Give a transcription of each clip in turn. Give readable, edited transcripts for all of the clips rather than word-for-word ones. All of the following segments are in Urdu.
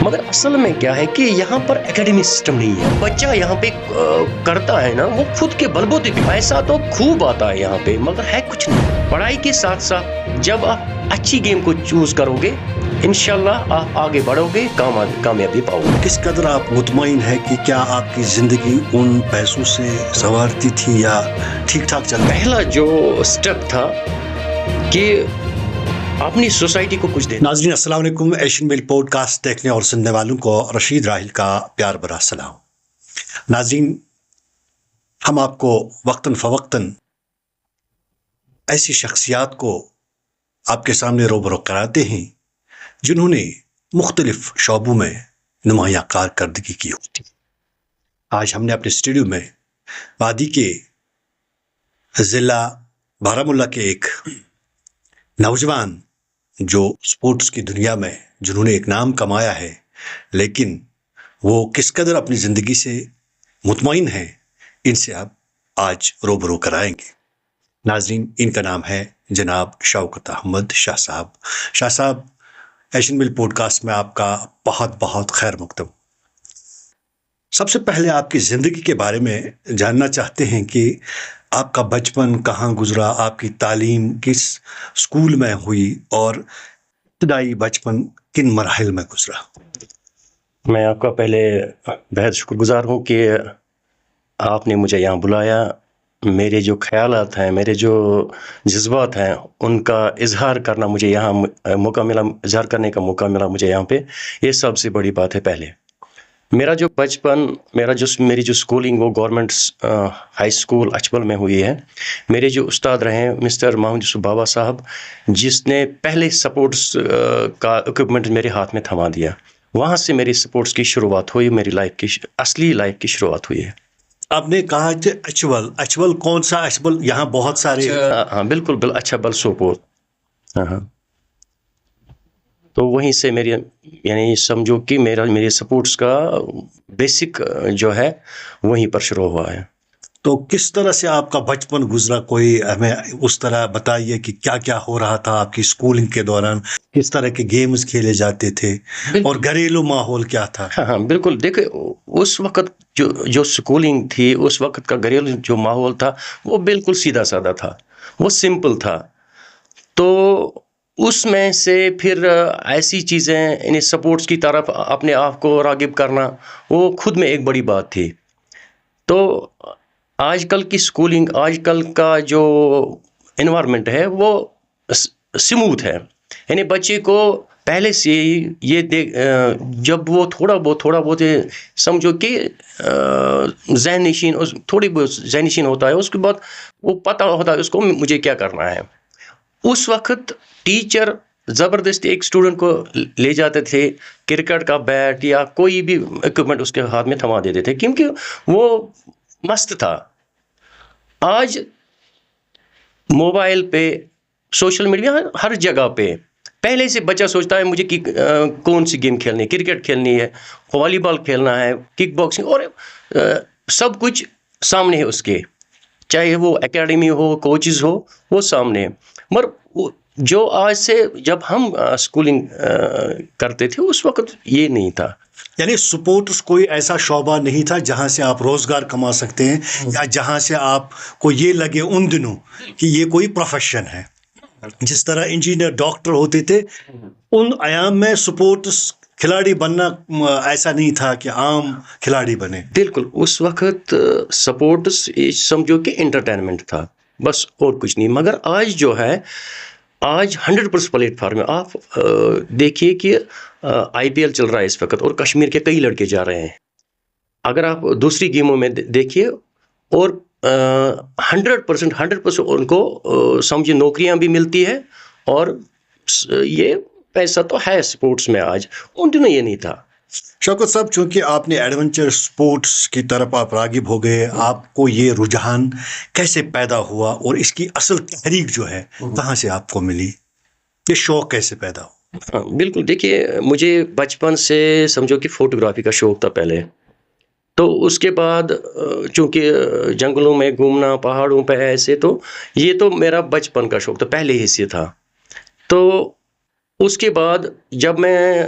مگر اصل میں کیا ہے کہ یہاں پر اکیڈمی سسٹم نہیں ہے. بچہ یہاں پہ کرتا ہے نا وہ خود کے بلبوتے پہ. پیسہ تو خوب آتا ہے یہاں پہ مگر ہے کچھ نہیں. پڑھائی کے ساتھ ساتھ جب آپ اچھی گیم کو چوز کرو گے انشاءاللہ آپ آگے بڑھو گے, کامیابی پاؤ گے. کس قدر آپ مطمئن ہے کہ کیا آپ کی زندگی ان پیسوں سے سنوارتی تھی یا ٹھیک ٹھاک چل رہا؟ پہلا جو سٹیپ تھا کہ اپنی سوسائٹی کو کچھ دینا. ناظرین السلام علیکم. ایشین میل پوڈ کاسٹ دیکھنے اور سننے والوں کو رشید راحل کا پیار بھرا سلام. ناظرین, ہم آپ کو وقتاً فوقتاً ایسی شخصیات کو آپ کے سامنے روبرو کراتے ہیں جنہوں نے مختلف شعبوں میں نمایاں کارکردگی کی ہوتی. آج ہم نے اپنے اسٹوڈیو میں وادی کے ضلع بارہمولہ کے ایک نوجوان جو سپورٹس کی دنیا میں جنہوں نے ایک نام کمایا ہے لیکن وہ کس قدر اپنی زندگی سے مطمئن ہیں, ان سے آپ آج روبرو کرائیں گے. ناظرین, ان کا نام ہے جناب شوکت احمد شاہ صاحب. شاہ صاحب, ایشین میل پوڈ کاسٹ میں آپ کا بہت بہت خیر مقدم. سب سے پہلے آپ کی زندگی کے بارے میں جاننا چاہتے ہیں کہ آپ کا بچپن کہاں گزرا, آپ کی تعلیم کس اسکول میں ہوئی اور ابتدائی بچپن کن مراحل میں گزرا. میں آپ کا پہلے بہت شکر گزار ہوں کہ آپ نے مجھے یہاں بلایا. میرے جو خیالات ہیں, میرے جو جذبات ہیں, ان کا اظہار کرنا مجھے یہاں موقع ملا, اظہار کرنے کا موقع ملا مجھے یہاں پہ. یہ سب سے بڑی بات ہے. پہلے میرا جو بچپن, میری جو سکولنگ وہ گورنمنٹ ہائی سکول اچبل میں ہوئی ہے. میرے جو استاد رہے مسٹر محمد یوسف بابا صاحب, جس نے پہلے سپورٹس کا اکوپمنٹ میرے ہاتھ میں تھما دیا, وہاں سے میری سپورٹس کی شروعات ہوئی. میری اصلی لائف کی شروعات ہوئی ہے. آپ نے کہا کہ اچبل کون سا اچبل؟ یہاں بہت سارے. ہاں بالکل اچھا بل سوپور. ہاں تو وہیں سے میری یعنی سمجھو کہ میرے سپورٹس کا بیسک جو ہے وہیں پر شروع ہوا ہے. تو کس طرح سے آپ کا بچپن گزرا, کوئی ہمیں اس طرح بتائیے کہ کیا کیا ہو رہا تھا آپ کی سکولنگ کے دوران, کس طرح کے گیمز کھیلے جاتے تھے اور گھریلو ماحول کیا تھا؟ ہاں بالکل. دیکھیں اس وقت جو سکولنگ تھی, اس وقت کا گھریلو جو ماحول تھا وہ بالکل سیدھا سادہ تھا, وہ سمپل تھا. تو اس میں سے پھر ایسی چیزیں یعنی سپورٹس کی طرف اپنے آپ کو راغب کرنا وہ خود میں ایک بڑی بات تھی. تو آج کل کی سکولنگ, آج کل کا جو انوائرمنٹ ہے وہ سموتھ ہے. یعنی بچے کو پہلے سے یہ جب وہ تھوڑا بہت سمجھو کہ ذہن نشین, تھوڑی بہت ذہن نشین ہوتا ہے, اس کے بعد وہ پتہ ہوتا ہے اس کو مجھے کیا کرنا ہے. اس وقت ٹیچر زبردستی ایک اسٹوڈنٹ کو لے جاتے تھے, کرکٹ کا بیٹ یا کوئی بھی اکوپمنٹ اس کے ہاتھ میں تھما دیتے تھے کیونکہ وہ مست تھا. آج موبائل پہ, سوشل میڈیا, ہر جگہ پہ پہلے سے بچہ سوچتا ہے مجھے کون سی گیم کھیلنی ہے, کرکٹ کھیلنی ہے, والی بال کھیلنا ہے, کک باکسنگ, اور سب کچھ سامنے ہے اس کے, چاہے وہ اکیڈمی ہو, کوچز ہو, وہ سامنے ہے. مگر جو آج سے جب ہم سکولنگ کرتے تھے اس وقت یہ نہیں تھا. یعنی سپورٹس کوئی ایسا شعبہ نہیں تھا جہاں سے آپ روزگار کما سکتے ہیں یا جہاں سے آپ کو یہ لگے ان دنوں کہ یہ کوئی پروفیشن ہے. جس طرح انجینئر, ڈاکٹر ہوتے تھے, ان ایام میں سپورٹس کھلاڑی بننا ایسا نہیں تھا کہ عام کھلاڑی بنے. بالکل اس وقت سپورٹس سمجھو کہ انٹرٹینمنٹ تھا بس, اور کچھ نہیں. مگر آج جو ہے, آج 100% پلیٹ فارم ہے. آپ دیکھیے کہ IPL چل رہا ہے اس وقت اور کشمیر کے کئی لڑکے جا رہے ہیں. اگر آپ دوسری گیموں میں دیکھیے اور 100% ان کو سمجھے نوکریاں بھی ملتی ہے اور یہ پیسہ تو ہے سپورٹس میں. آج ان دنوں یہ نہیں تھا. شوکت صاحب, چونکہ آپ نے ایڈونچر سپورٹس کی طرف آپ راغب ہو گئے, آپ کو یہ رجحان کیسے پیدا ہوا اور اس کی اصل تحریک جو ہے کہاں سے آپ کو ملی, یہ شوق کیسے پیدا ہوا؟ بالکل دیکھیے, مجھے بچپن سے سمجھو کہ فوٹوگرافی کا شوق تھا پہلے. تو اس کے بعد چونکہ جنگلوں میں گھومنا, پہاڑوں پہ ایسے, تو یہ تو میرا بچپن کا شوق تھا, پہلے ہی سے تھا. تو اس کے بعد جب میں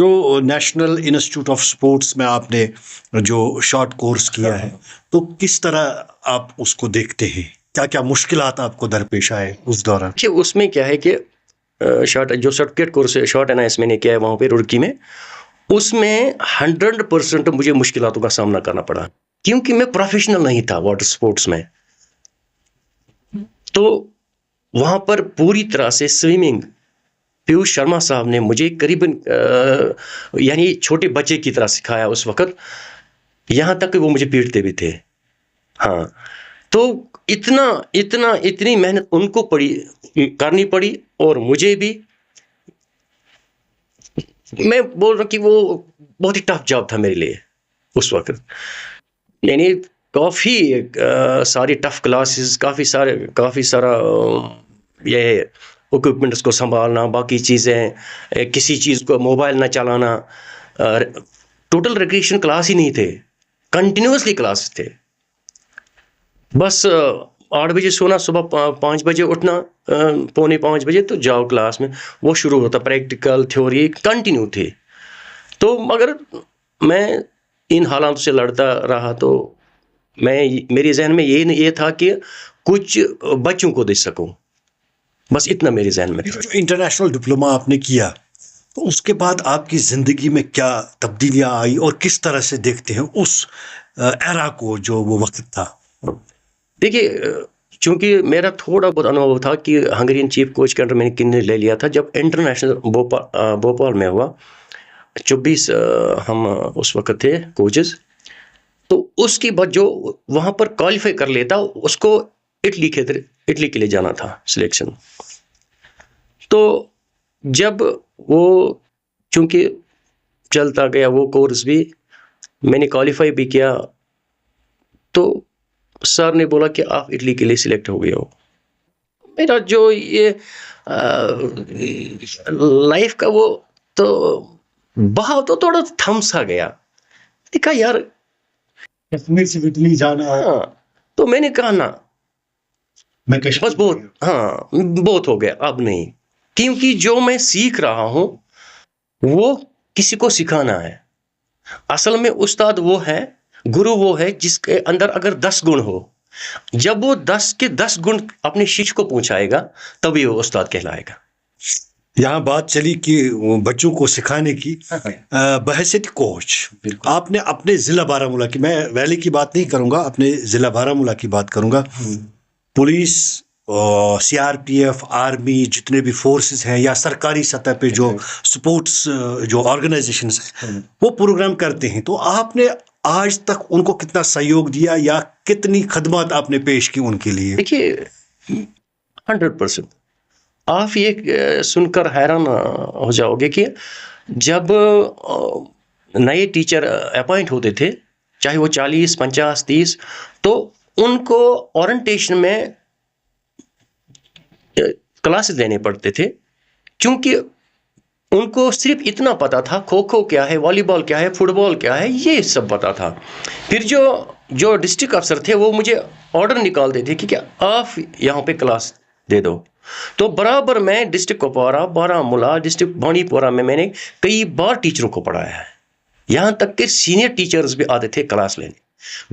جو نیشنل انسٹیٹیوٹ آف سپورٹس میں آپ نے جو شارٹ کورس کیا ہے تو کس طرح آپ اس کو دیکھتے ہیں؟ کیا کیا مشکلات آپ کو درپیش آئے اس دوران؟ کہ اس میں کیا ہے کہ جو certificate course short N I S میں نے کیا ہے وہاں پہ روڑکی میں، اس میں 100% مجھے مشکلاتوں کا سامنا کرنا پڑا، کیونکہ میں پروفیشنل نہیں تھا واٹر سپورٹس میں. تو وہاں پر پوری طرح سے سوئمنگ پیوش شرما صاحب نے مجھے قریباً یعنی چھوٹے بچے کی طرح سکھایا اس وقت، یہاں تک کہ وہ مجھے پیٹتے بھی تھے. ہاں، تو اتنی محنت ان کو کرنی پڑی، اور مجھے بھی. میں بول رہا ہوں کہ وہ بہت ہی ٹف جاب تھا میرے لیے اس وقت. یعنی کافی ساری ٹف کلاسز، کافی سارا یہ اکوپمنٹس کو سنبھالنا، باقی چیزیں، کسی چیز کو موبائل نہ چلانا. ٹوٹل ریکریشن کلاس ہی نہیں تھے، کنٹینیوسلی کلاسز تھے. بس 8 بجے سونا، صبح 5 بجے اٹھنا، 4:45 بجے تو جاؤ کلاس میں. وہ شروع ہوتا، پریکٹیکل تھیوری کنٹینیو تھے. تو مگر میں ان حالاتوں سے لڑتا رہا. تو میرے ذہن میں یہ تھا کہ کچھ بچوں کو دے سکوں، بس اتنا میرے ذہن میں تھا. جو انٹرنیشنل ڈپلوما آپ نے کیا تو اس کے بعد آپ کی زندگی میں کیا تبدیلیاں آئی اور کس طرح سے دیکھتے ہیں اس ایرا کو جو وہ وقت تھا؟ دیکھیے، چونکہ میرا تھوڑا بہت انوبھو تھا کہ ہنگرین چیف کوچ کے انڈر میں نے کن لے لیا تھا. جب انٹرنیشنل بھوپال میں ہوا، 24 ہم اس وقت تھے کوچز. تو اس کے بعد جو وہاں پر کوالیفائی کر لیتا اس کو اٹلی کے لیے جانا تھا سلیکشن. تو جب وہ چونکہ چلتا گیا وہ کورس بھی، میں نے کوالیفائی بھی کیا، تو سر نے بولا کہ آپ اٹلی کے لیے سلیکٹ ہو گئے ہو. میرا جو یہ لائف کا وہ تو بہاؤ تو تھوڑا تھم سا گیا. دیکھا یار، کشمیر سے اٹلی جانا. ہاں، تو میں نے کہا نا، میں بس بہت ہو گیا، اب نہیں. کیونکہ جو میں سیکھ رہا ہوں وہ کسی کو سکھانا ہے. اصل میں استاد وہ ہے، گرو وہ ہے جس کے اندر اگر 10 گن ہو، جب وہ 10 کے 10 گن اپنے شیش کو پہنچائے گا تبھی وہ استاد کہلائے گا. یہاں بات چلی کہ بچوں کو سکھانے کی. بحیثیت کوچ آپ نے اپنے ضلع بارہمولہ کی، میں ویلی کی بات نہیں کروں گا، اپنے ضلع بارہمولہ کی بات کروں گا. پولیس، CRPF، آرمی، جتنے بھی فورسز ہیں یا سرکاری سطح پہ جو سپورٹس جو آرگنائزیشنز ہیں وہ پروگرام کرتے ہیں، تو آپ نے آج تک ان کو کتنا سہیوگ دیا یا کتنی خدمات آپ نے پیش کی ان کے لیے؟ دیکھیے، 100%. آپ یہ سن کر حیران ہو جاؤ گے کہ جب نئے ٹیچر اپوائنٹ ہوتے تھے، چاہے وہ 40، 50، 30، تو ان کو اورینٹیشن میں کلاسز لینے پڑتے تھے، کیونکہ ان کو صرف اتنا پتا تھا کھوکھو کیا ہے، والی بال کیا ہے، فٹ بال کیا ہے، یہ سب پتا تھا. پھر جو ڈسٹرکٹ افسر تھے وہ مجھے آرڈر نکالتے تھے کہ آپ یہاں پہ کلاس دے دو. تو برابر میں ڈسٹرکٹ کپوارہ، بارہمولہ، ڈسٹرکٹ بانڈی پورہ میں نے کئی بار ٹیچروں کو پڑھایا ہے. یہاں تک کہ سینئر ٹیچرز بھی آتے تھے کلاس لینے،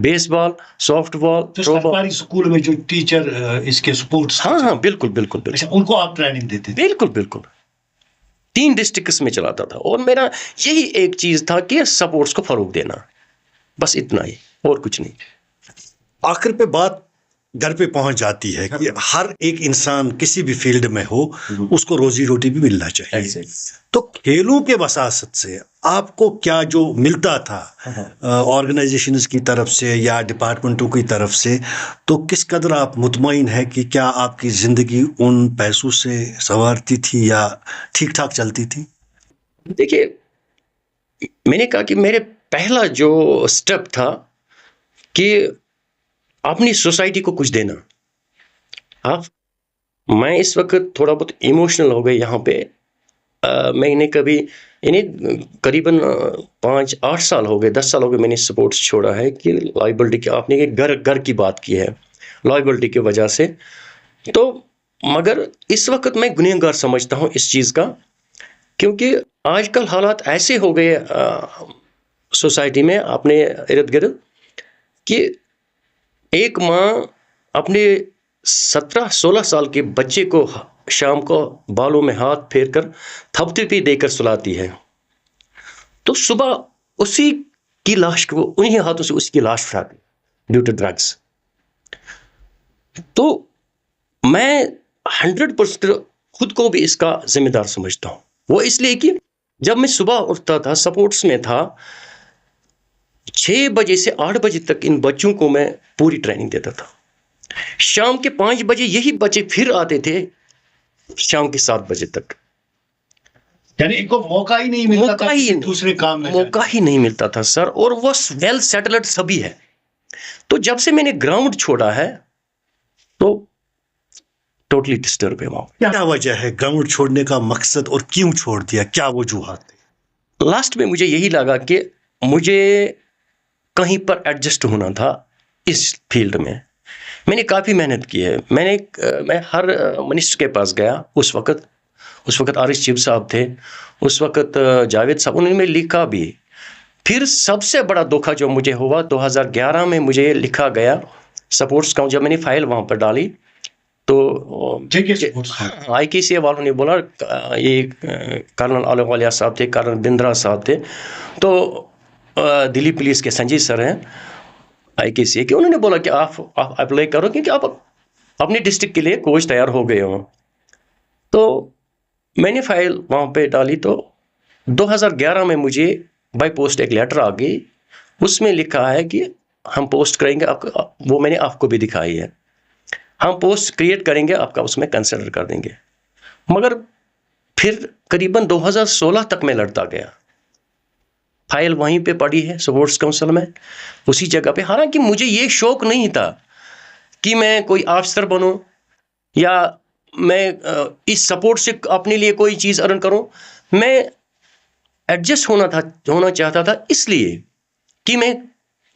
بیس بال، سافٹ بال، تھرو بال. سرکاری اسکول میں جو ٹیچر اس کے سپورٹس، ہاں بالکل، ان کو آپ ٹریننگ دیتے تھے؟ بالکل 3 ڈسٹرکٹس میں چلاتا تھا، اور میرا یہی ایک چیز تھا کہ سپورٹس کو فروغ دینا، بس اتنا ہی، اور کچھ نہیں. آخر پہ بات گھر پہ پہنچ جاتی ہے کہ ہر ایک انسان کسی بھی فیلڈ میں ہو اس کو روزی روٹی بھی ملنا چاہیے. تو کھیلوں کے وساطت سے آپ کو کیا جو ملتا تھا آرگنائزیشنز کی طرف سے یا ڈپارٹمنٹوں کی طرف سے، تو کس قدر آپ مطمئن ہے کہ کیا آپ کی زندگی ان پیسوں سے سنوارتی تھی یا ٹھیک ٹھاک چلتی تھی؟ دیکھیے، میں نے کہا کہ میرے پہلا جو سٹیپ تھا کہ اپنی سوسائٹی کو کچھ دینا. میں اس وقت تھوڑا بہت ایموشنل ہو گئے یہاں پہ. میں نے کبھی یعنی قریباً 5-8 سال ہو گئے، 10 سال ہو گئے میں نے سپورٹس چھوڑا ہے کہ لائبلٹی کی، آپ نے گھر کی بات کی ہے، لائبلٹی کی وجہ سے. تو مگر اس وقت میں گنہگار سمجھتا ہوں اس چیز کا کیونکہ آج کل حالات ایسے ہو گئے سوسائٹی میں اپنے ارد گرد کہ ایک ماں اپنے 17-16 سال کے بچے کو شام کو بالوں میں ہاتھ پھیر کر تھپتی دے کر سلاتی ہے، تو صبح اسی کی لاش کو انہی ہاتھوں سے اس کی لاش اٹھاتی ڈیو ٹو ڈرگس. تو میں 100% خود کو بھی اس کا ذمہ دار سمجھتا ہوں. وہ اس لیے کہ جب میں صبح اٹھتا تھا، سپورٹس میں تھا، 6 بجے سے 8 بجے تک ان بچوں کو میں پوری ٹریننگ دیتا تھا. شام کے 5 بجے یہی بچے پھر آتے تھے شام کے 7 بجے تک. یعنی ان کو موقع ہی نہیں ملتا تھا کسی دوسرے کام میں، موقع ہی نہیں ملتا تھا سر. اور وہ ویل سیٹلڈ سبھی ہے. تو جب سے میں نے گراؤنڈ چھوڑا ہے تو ٹوٹلی ڈسٹرب ہے. وہاں کیا وجہ ہے گراؤنڈ چھوڑنے کا مقصد اور کیوں چھوڑ دیا؟ کیا وجوہات تھے؟ لاسٹ میں مجھے یہی لگا کہ مجھے کہیں پر ایڈجسٹ ہونا تھا اس فیلڈ میں. میں نے کافی محنت کی ہے. میں ہر منسٹر کے پاس گیا. اس وقت عارف چیب صاحب تھے، اس وقت جاوید صاحب، انہوں نے لکھا بھی. پھر سب سے بڑا دھوکہ جو مجھے ہوا 2011 میں مجھے لکھا گیا سپورٹس کا. جب میں نے فائل وہاں پر ڈالی تو آئی کے سی والوں نے بولا، یہ کرنل آلووالیہ صاحب تھے، کرنل بندرا صاحب تھے، تو دلی پولیس کے سنجے سر ہیں آئی کے سی، کہ انہوں نے بولا کہ آپ اپلائی کرو کیونکہ آپ اپنے ڈسٹرکٹ کے لیے کوچ تیار ہو گئے ہوں. تو میں نے فائل وہاں پہ ڈالی تو 2011 میں مجھے بائی پوسٹ ایک لیٹر آ گئی. اس میں لکھا ہے کہ ہم پوسٹ کریں گے آپ کو. وہ میں نے آپ کو بھی دکھائی ہے. ہم پوسٹ کریٹ کریں گے، آپ کا اس میں کنسیڈر کر دیں گے. مگر پھر قریباً 2016 تک میں لڑتا گیا. فائل وہیں پہ پڑی ہے سپورٹس کونسل میں، اسی جگہ پہ. حالانکہ مجھے یہ شوق نہیں تھا کہ میں کوئی آفسر بنوں یا میں اس سپورٹ سے اپنے لیے کوئی چیز ارن کروں. میں ایڈجسٹ ہونا چاہتا تھا اس لیے کہ میں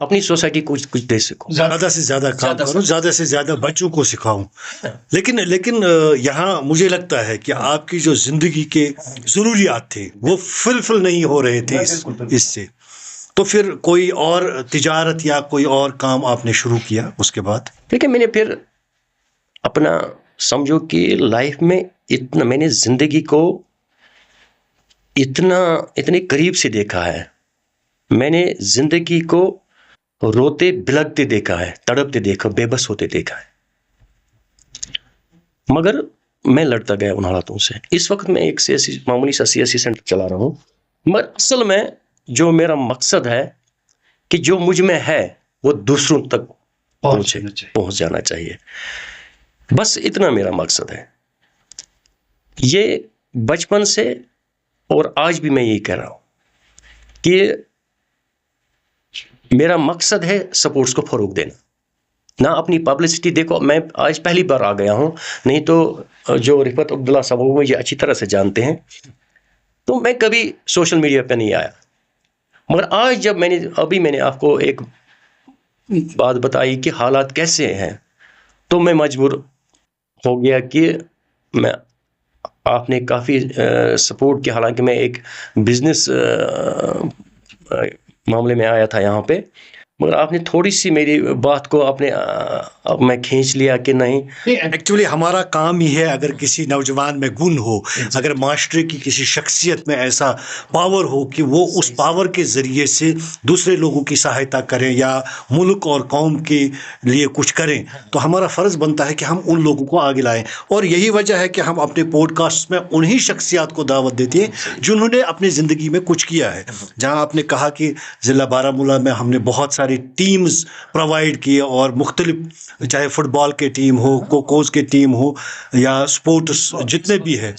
اپنی سوسائٹی کو کچھ دے سکوں، زیادہ سے زیادہ کام کروں، زیادہ سے زیادہ بچوں کو سکھاؤں. لیکن یہاں مجھے لگتا ہے کہ آپ کی جو زندگی کے ضروریات تھے وہ فلفل نہیں ہو رہے تھے اس سے. تو پھر کوئی اور تجارت یا کوئی اور کام آپ نے شروع کیا اس کے بعد؟ دیکھیں، میں نے پھر اپنا سمجھو کہ لائف میں اتنا میں نے زندگی کو اتنے قریب سے دیکھا ہے. میں نے زندگی کو روتے بلکتے دیکھا ہے، تڑپتے دیکھا، بے بس ہوتے دیکھا ہے. مگر میں لڑتا گیا ان حالاتوں سے. اس وقت میں ایک معمولی سا سیاسی سینٹر چلا رہا ہوں. مگر اصل میں جو میرا مقصد ہے کہ جو مجھ میں ہے وہ دوسروں تک پہنچ جانا چاہیے. بس اتنا میرا مقصد ہے. یہ بچپن سے اور آج بھی میں یہی کہہ رہا ہوں کہ میرا مقصد ہے سپورٹس کو فروغ دینا، نہ اپنی پبلسٹی. دیکھو، میں آج پہلی بار آ گیا ہوں، نہیں تو جو رفعت عبداللہ صاحب وہ مجھے اچھی طرح سے جانتے ہیں، تو میں کبھی سوشل میڈیا پہ نہیں آیا. مگر آج جب میں نے آپ کو ایک بات بتائی کہ حالات کیسے ہیں، تو میں مجبور ہو گیا کہ آپ نے کافی سپورٹ کیا. حالانکہ میں ایک بزنس معاملے میں آیا تھا یہاں پہ، مگر آپ نے تھوڑی سی میری بات کو میں کھینچ لیا کہ نہیں. ایکچولی ہمارا کام ہی ہے، اگر کسی نوجوان میں گن ہو، اگر معاشرے کی کسی شخصیت میں ایسا پاور ہو کہ وہ اس پاور کے ذریعے سے دوسرے لوگوں کی سہایتا کریں یا ملک اور قوم کے لیے کچھ کریں، تو ہمارا فرض بنتا ہے کہ ہم ان لوگوں کو آگے لائیں. اور یہی وجہ ہے کہ ہم اپنے پوڈ کاسٹ میں انہی شخصیات کو دعوت دیتے ہیں جنہوں نے اپنی زندگی میں کچھ کیا ہے. جہاں آپ نے کہا کہ ضلع بارہمولہ میں ہم نے بہت ساری ٹیمز پرووائڈ کیے، اور مختلف چاہے فٹ بال کے ٹیم ہو، کوکوز کے ٹیم ہو، یا سپورٹس جتنے بھی ہے،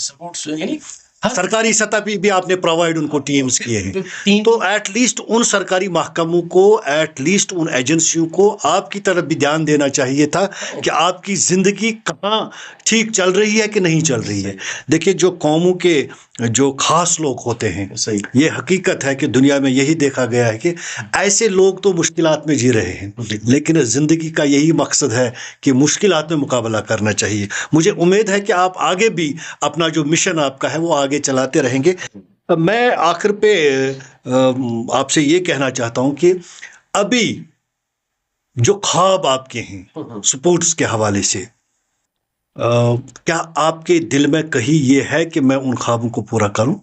سرکاری سطح پہ بھی آپ نے پرووائڈ ان کو ٹیمز کیے ہیں. تو ایٹ لیسٹ ان سرکاری محکموں کو، ایٹ لیسٹ ان ایجنسیوں کو آپ کی طرف بھی دھیان دینا چاہیے تھا کہ آپ کی زندگی کہاں ٹھیک چل رہی ہے کہ نہیں چل رہی ہے. دیکھیے، جو قوموں کے جو خاص لوگ ہوتے ہیں، یہ حقیقت ہے کہ دنیا میں یہی دیکھا گیا ہے کہ ایسے لوگ تو مشکلات میں جی رہے ہیں، لیکن زندگی کا یہی مقصد ہے کہ مشکلات میں مقابلہ کرنا چاہیے. مجھے امید ہے کہ آپ آگے بھی اپنا جو مشن آپ کا ہے وہ آگے آگے چلاتے رہیں گے. میں آخر پہ آپ سے یہ کہنا چاہتا ہوں کہ ابھی جو خواب آپ کے ہیں سپورٹس کے حوالے سے، کیا آپ کے دل میں کہیں یہ ہے کہ میں ان خوابوں کو پورا کروں؟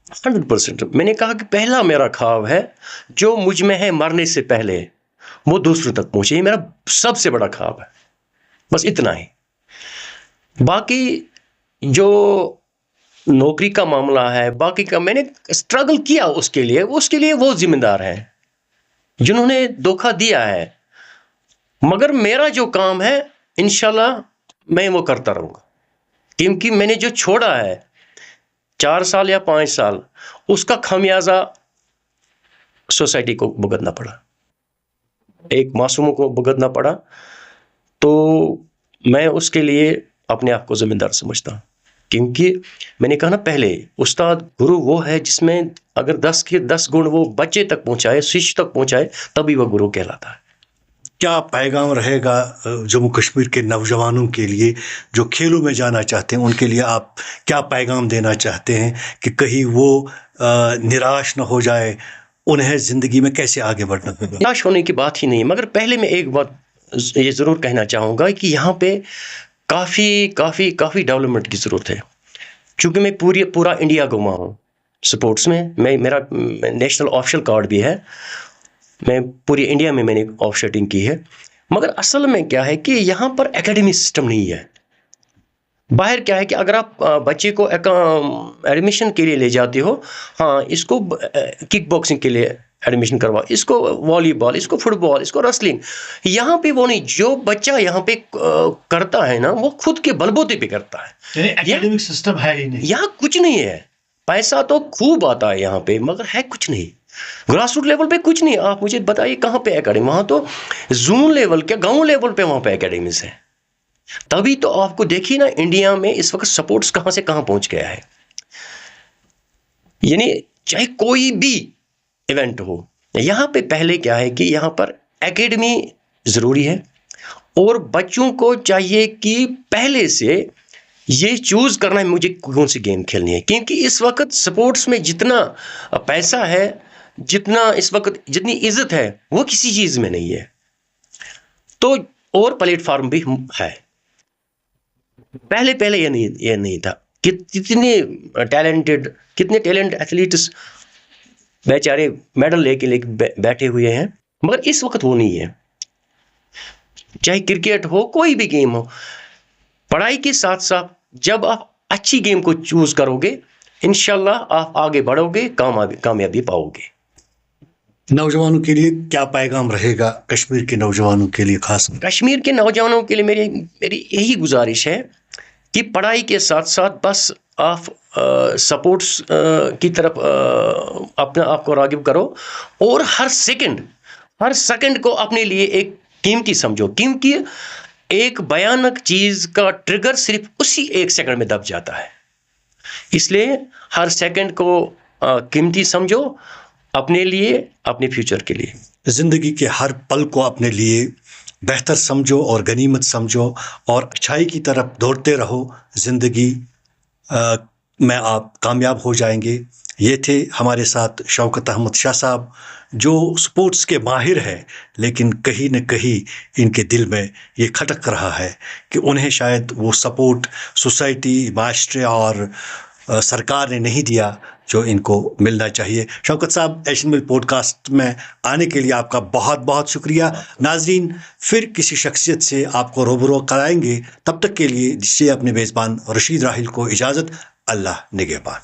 100%. میں نے کہا کہ پہلا میرا خواب ہے جو مجھ میں ہے مرنے سے پہلے وہ دوسروں تک پہنچے. یہ میرا سب سے بڑا خواب ہے، بس اتنا ہی. باقی جو نوکری کا معاملہ ہے، باقی کا میں نے اسٹرگل کیا اس کے لیے وہ ذمہ دار ہیں جنہوں نے دھوکہ دیا ہے. مگر میرا جو کام ہے انشاءاللہ میں وہ کرتا رہوں گا، کیونکہ میں نے جو چھوڑا ہے 4 سال یا 5 سال، اس کا خمیازہ سوسائٹی کو بھگتنا پڑا، ایک معصوموں کو بھگتنا پڑا. تو میں اس کے لیے اپنے آپ کو ذمہ دار سمجھتا ہوں، کیونکہ میں نے کہا نا پہلے، استاد گرو وہ ہے جس میں اگر 10 کے 10 گن وہ بچے تک پہنچائے، شیش تک پہنچائے، تبھی وہ گرو کہلاتا ہے. کیا پیغام رہے گا جموں کشمیر کے نوجوانوں کے لیے جو کھیلوں میں جانا چاہتے ہیں؟ ان کے لیے آپ کیا پیغام دینا چاہتے ہیں کہ کہیں وہ نراش نہ ہو جائے؟ انہیں زندگی میں کیسے آگے بڑھنا ہوگا؟ نراش ہونے کی بات ہی نہیں، مگر پہلے میں ایک بات یہ ضرور کہنا چاہوں گا کہ یہاں پہ کافی ڈیولپمنٹ کی ضرورت ہے. چونکہ میں پورا انڈیا گھوما ہوں سپورٹس میں، میرا نیشنل آفیشل کارڈ بھی ہے، میں پوری انڈیا میں نے آف شوٹنگ کی ہے. مگر اصل میں کیا ہے کہ یہاں پر اکیڈمی سسٹم نہیں ہے. باہر کیا ہے کہ اگر آپ بچے کو ایڈمیشن کے لیے لے جاتے ہو، ہاں اس کو کک باکسنگ کے لیے ایڈمیشن کروا، اس کو والی بال، اس کو فٹ بال، اس کو ریسلنگ. یہاں پہ وہ نہیں، جو بچہ یہاں پہ کرتا ہے نا وہ خود کے بلبوتے پہ کرتا ہے. اکیڈمک سسٹم ہے ہی نہیں، یہاں کچھ نہیں ہے. پیسہ تو خوب آتا ہے یہاں پہ، مگر ہے کچھ نہیں. گراس روٹ لیول پہ کچھ نہیں. آپ مجھے بتائیے کہاں پہ اکیڈمی؟ وہاں تو زون لیول کے گاؤں لیول پہ وہاں پہ اکیڈمیز ہیں. تبھی تو آپ کو دیکھیے نا انڈیا میں اس وقت سپورٹس کہاں سے کہاں پہنچ گیا ہے. یعنی چاہے کوئی بھی ایونٹ ہو، یہاں پہ پہلے کیا ہے کہ یہاں پر اکیڈمی ضروری ہے، اور بچوں کو چاہیے کہ پہلے سے یہ چوز کرنا ہے مجھے کون سی گیم کھیلنی ہے. کیونکہ اس وقت سپورٹس میں جتنا پیسہ ہے، جتنا اس وقت جتنی عزت ہے، وہ کسی چیز میں نہیں ہے. تو اور پلیٹ فارم بھی ہے. پہلے یہ نہیں تھا. کتنے ٹیلنٹ ایتھلیٹس بیچارے میڈل لے کے بیٹھے ہوئے ہیں، مگر اس وقت وہ نہیں ہے. چاہے کرکٹ ہو، کوئی بھی گیم ہو، پڑھائی کے ساتھ ساتھ جب آپ اچھی گیم کو چوز کرو گے، انشاءاللہ آپ آگے بڑھو گے، کامیابی پاؤ گے. نوجوانوں کے لیے کیا پیغام رہے گا؟ کشمیر کے نوجوانوں کے لیے خاص کشمیر کے نوجوانوں کے لیے میری یہی گزارش ہے کہ پڑھائی کے ساتھ ساتھ بس آپ سپورٹس کی طرف اپنے آپ کو راغب کرو، اور ہر سیکنڈ کو اپنے لیے ایک قیمتی سمجھو. کیونکہ ایک بھیانک چیز کا ٹریگر صرف اسی 1 سیکنڈ میں دب جاتا ہے. اس لیے ہر سیکنڈ کو قیمتی سمجھو، اپنے لیے، اپنے فیوچر کے لیے. زندگی کے ہر پل کو اپنے لیے بہتر سمجھو اور غنیمت سمجھو، اور اچھائی کی طرف دوڑتے رہو. زندگی میں آپ کامیاب ہو جائیں گے. یہ تھے ہمارے ساتھ شوکت احمد شاہ صاحب، جو سپورٹس کے ماہر ہیں، لیکن کہیں نہ کہیں ان کے دل میں یہ کھٹک رہا ہے کہ انہیں شاید وہ سپورٹ سوسائٹی، معاشرے اور سرکار نے نہیں دیا جو ان کو ملنا چاہیے. شوکت صاحب، ایشین میل پوڈ کاسٹ میں آنے کے لیے آپ کا بہت بہت شکریہ. ناظرین، پھر کسی شخصیت سے آپ کو روبرو کرائیں گے. تب تک کے لیے جس سے اپنے میزبان رشید راحل کو اجازت. اللہ نگہبان.